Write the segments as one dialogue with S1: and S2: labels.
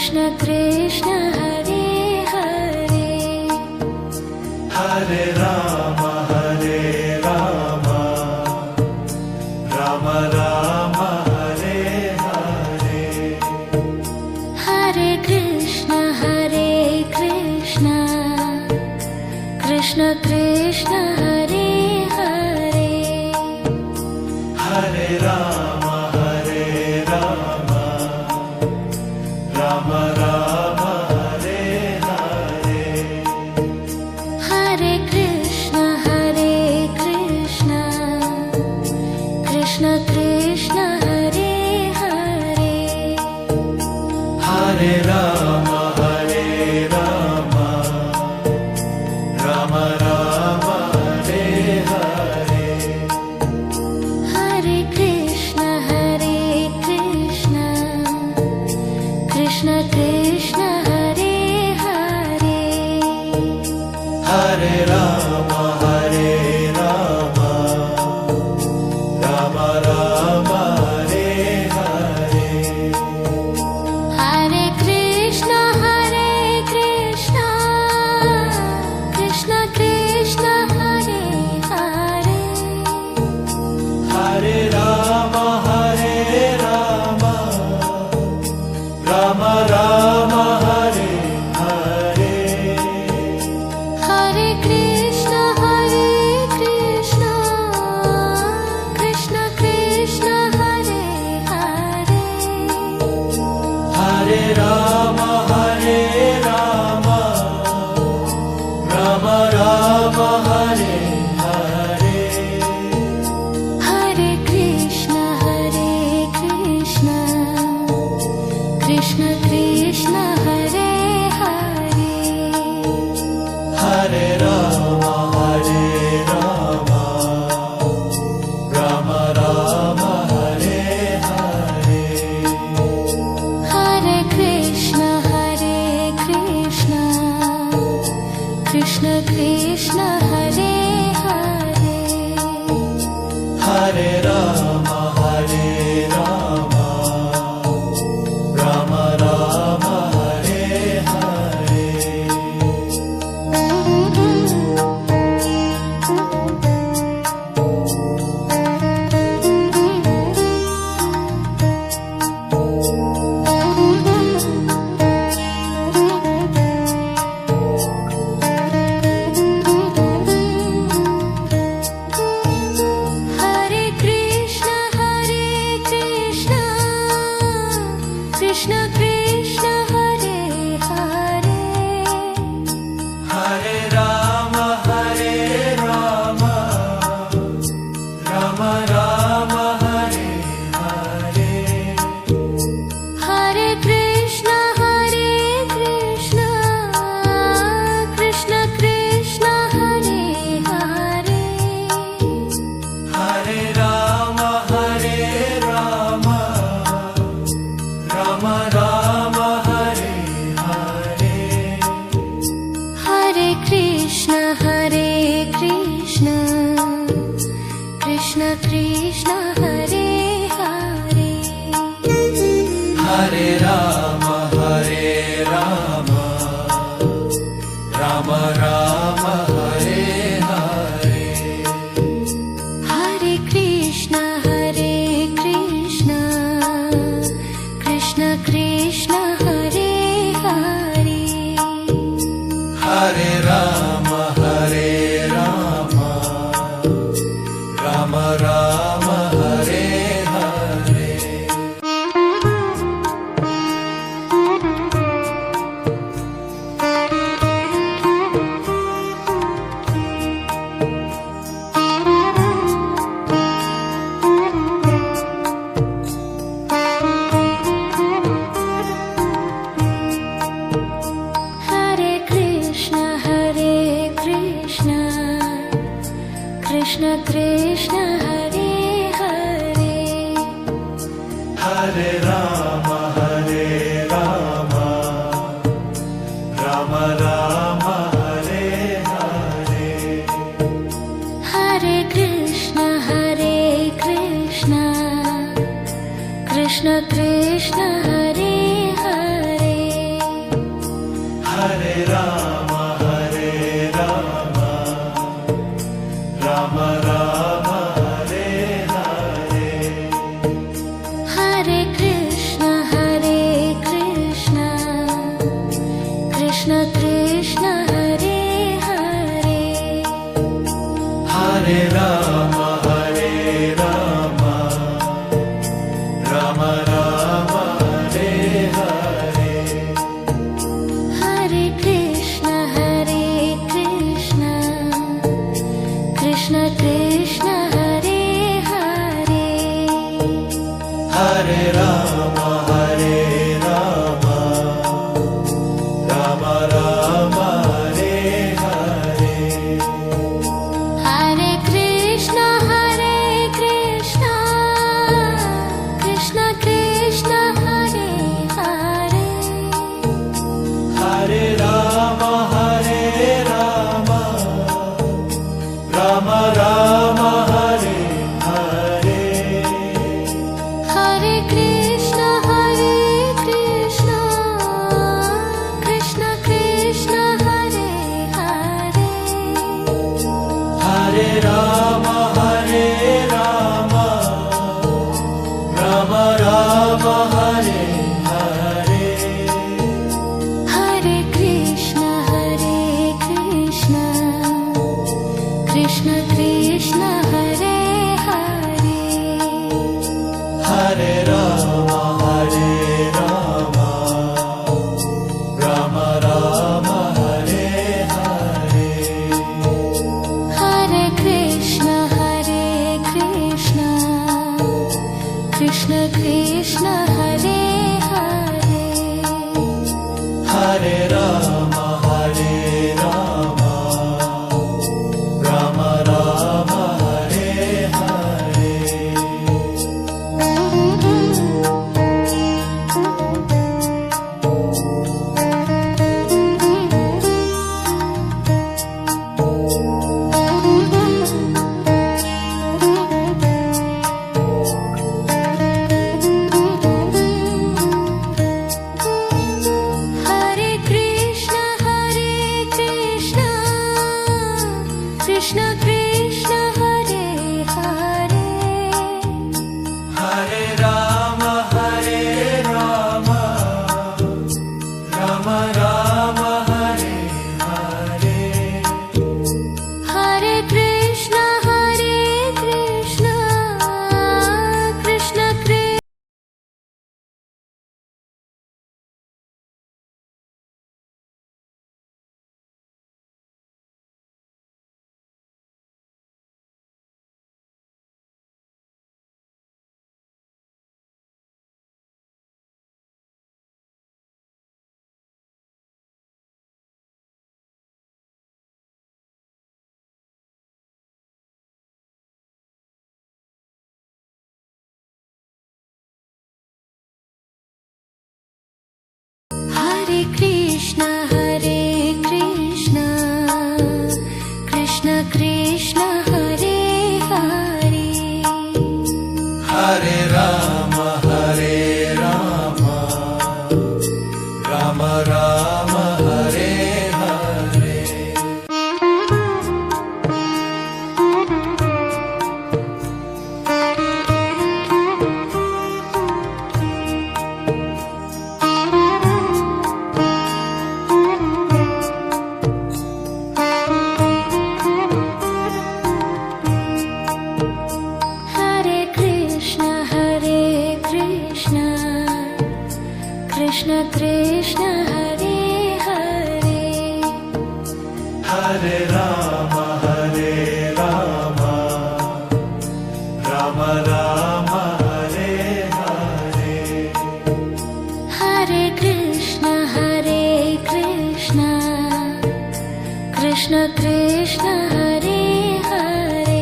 S1: Krishna Krishna Hare Hare
S2: Hare Ram Ram Ram Hare Hare
S1: Hare Krishna Krishna Krishna Hare Hare
S2: Hare Ram Ram Ram Hare Hare
S1: Hare Krishna Krishna Krishna Hare Hare
S2: Hare Ram Ram Ram Hare Hare
S1: Hare Krishna Krishna Krishna Hare Hare
S2: Hare Ram Ram Ram Hare Hare
S1: Hare Krishna Krishna Krishna Hare Hare
S2: Hare Ram Ram Ram Hare Hare
S1: Hare Krishna Krishna Krishna Hare Hare
S2: Hare Ram Ram Ram Hare Hare
S1: Hare Krishna Krishna Krishna Hare Hare
S2: Hare Ram Ram Ram Hare Hare
S1: Hare Krishna Krishna Krishna Hare Hare
S2: Hare Ram Ram Ram Hare Hare
S1: Hare Krishna Krishna Krishna Hare Hare
S2: Hare Ram Ram Ram Hare Hare
S1: Hare Krishna Krishna Krishna Hare Hare
S2: Hare Ram Ram Ram Hare Hare
S1: Hare Krishna Krishna Krishna Hare Hare
S2: Hare Ram Ram Ram Hare Hare
S1: Hare Krishna Krishna Krishna Hare Hare
S2: Hare Ram Ram Ram Hare Hare
S1: Hare Krishna Krishna Krishna Hare Hare
S2: Hare Ram Ram Ram Hare Hare
S1: Hare Krishna Krishna Krishna Krishna Hare Hare
S2: Hare Rama, Hare Rama, Rama Rama, Hare Hare.
S1: Hare Krishna, Krishna Krishna, Hare Hare.
S2: Hare Rama, Hare Rama, Rama Rama, Hare Hare.
S1: Hare Krishna, Krishna Krishna. Hare Krishna, Krishna Krishna, Hare Hare.
S2: Hare Rama, Hare Rama, Rama Rama, Hare Hare.
S1: Hare Krishna, Krishna Krishna, Hare Hare.
S2: Hare Rama, Hare Rama, Rama Rama, Hare Hare.
S1: Hare Krishna, Krishna Krishna, Hare Hare.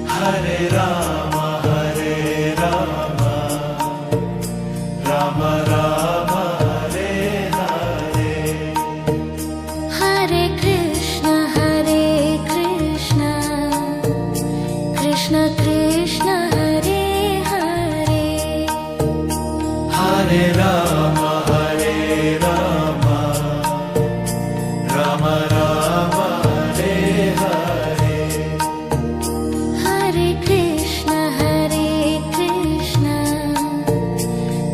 S2: Hare Rama, Hare Rama, Rama Rama, Hare Hare.
S1: Hare Krishna, Krishna Krishna, Hare Hare.
S2: Hare Rama, Hare Rama, Rama Rama, Hare Hare.
S1: Hare Krishna,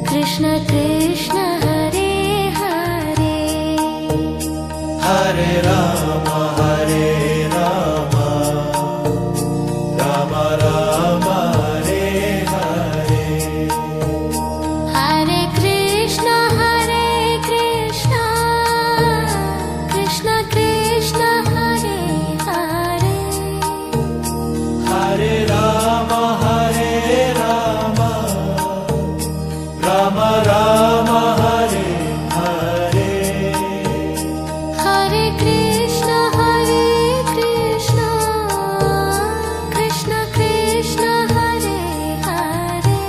S1: Krishna Krishna, Hare Hare.
S2: Hare Rama, Hare Rama, Rama Rama, Hare Hare.
S1: Hare Krishna, Krishna Krishna, Hare Hare.
S2: Hare Rama, Hare Rama, Rama Rama, Hare Hare.
S1: Hare Krishna, Krishna Krishna, Hare Hare.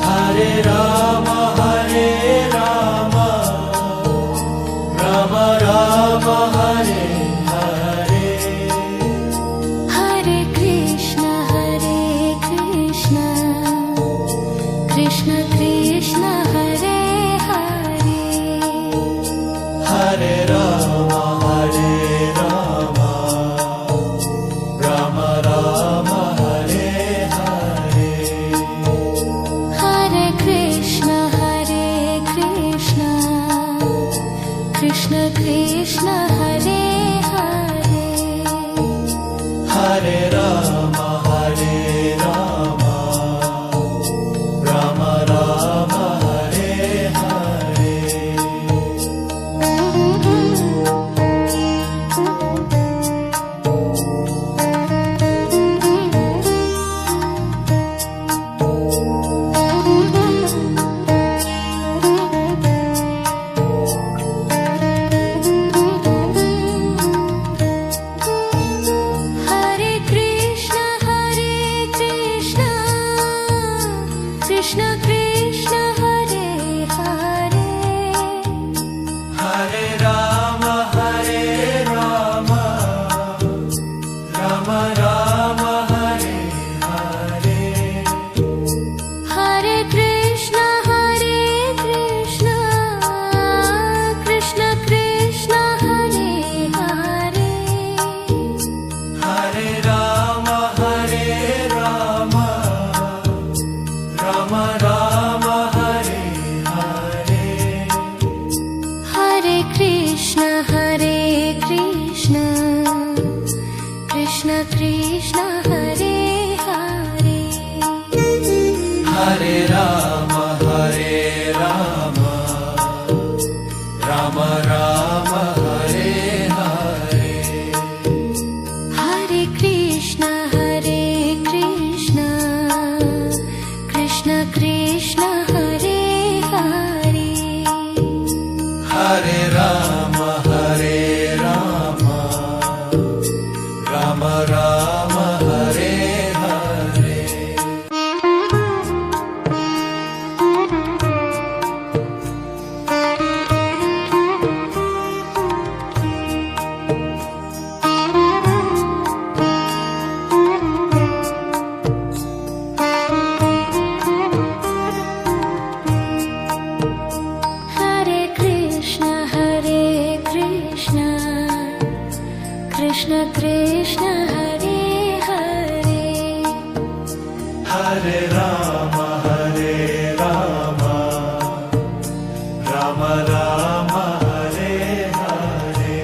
S2: Hare Rama, Hare Rama, Rama Rama, Hare Hare.
S1: Hare Krishna, Krishna Krishna, Hare Hare.
S2: Hare Rama, Hare Rama, Rama Rama, Hare Hare.
S1: Hare Krishna, Krishna Krishna, Hare Hare.
S2: Hare Rama, Hare Rama, Rama Rama, Hare Hare. Hare Rama, Hare Rama, Rama Rama, Hare Hare.
S1: Hare Krishna, Krishna Krishna, Hare Hare.
S2: Hare Rama, Hare Rama, Rama Rama, Hare Hare.
S1: Hare Krishna, Krishna Krishna, Hare Hare.
S2: Hare Rama, Hare Rama, Rama Rama, Hare Hare.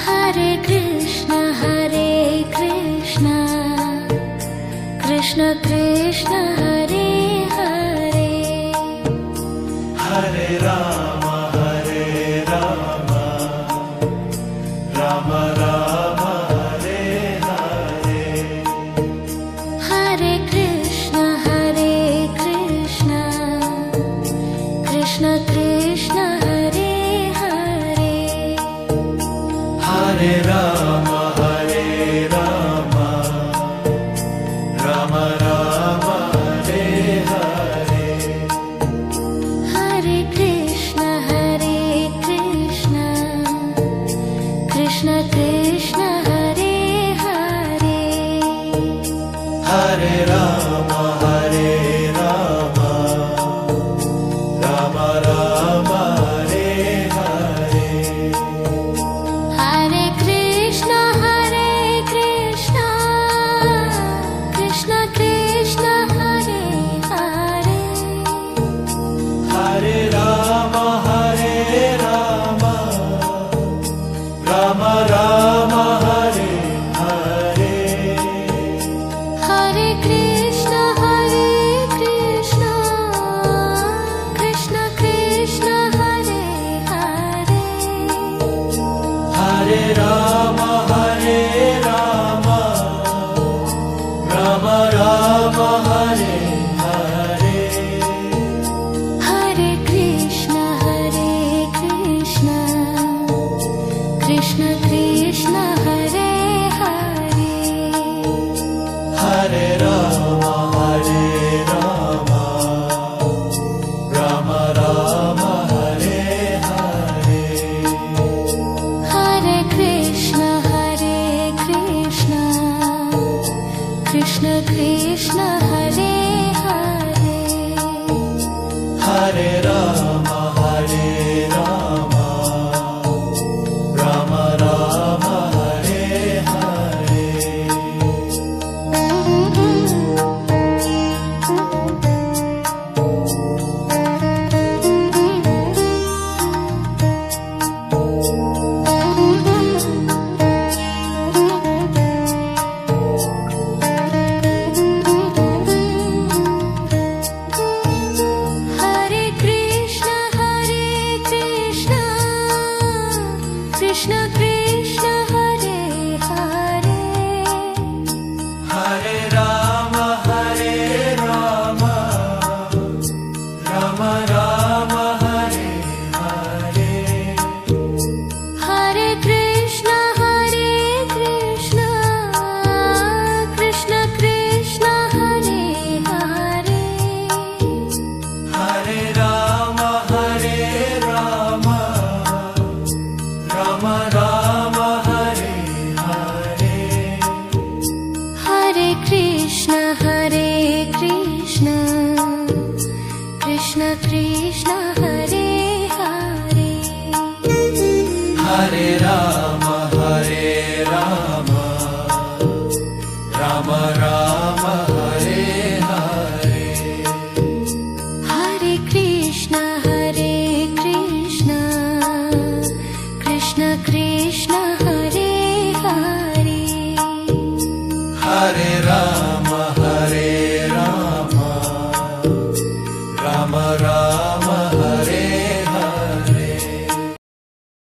S1: Hare Krishna, Krishna Krishna, Hare Hare.
S2: Hare Rama, Hare Rama, Rama Rama, Hare Hare.
S1: Hare Krishna, Krishna Krishna, Hare Hare.
S2: Hare Rama, Hare Rama, Rama Rama, Hare Hare.
S1: Hare Krishna, Krishna Krishna, Hare Hare.
S2: Hare Rama, Hare Rama, Rama Rama, Hare Hare.
S1: Hare Krishna, Krishna Krishna, Hare Hare.
S2: Hare Rama, Hare Rama, Rama Rama, Hare Hare.
S1: Hare Krishna, Krishna Krishna, Hare Hare.
S2: Hare Rama, Hare Rama, Rama Rama, Hare Hare.
S1: Hare Krishna, Krishna Krishna, Hare Hare.
S2: Hare Rama, Hare Rama, Rama Rama, Hare Hare.
S1: Hare Krishna, Krishna Krishna, Hare Hare.
S2: Hare Rama, Hare Rama, Rama Rama, Hare Hare.
S1: Hare Krishna, Krishna Krishna, Hare Hare.
S2: Hare Rama, Hare Rama, Rama Rama, Hare Hare.
S1: Hare Krishna, Krishna Krishna, Hare Hare.
S2: Hare Rama, Hare Rama, Rama Rama, Hare Hare.
S1: Hare Krishna, Krishna Krishna, Hare Hare.
S2: Hare Rama, Hare Rama, Rama Rama, Hare Hare.
S1: Hare Krishna, Krishna Krishna, Hare Hare.
S2: Hare Rama, Hare Rama, Rama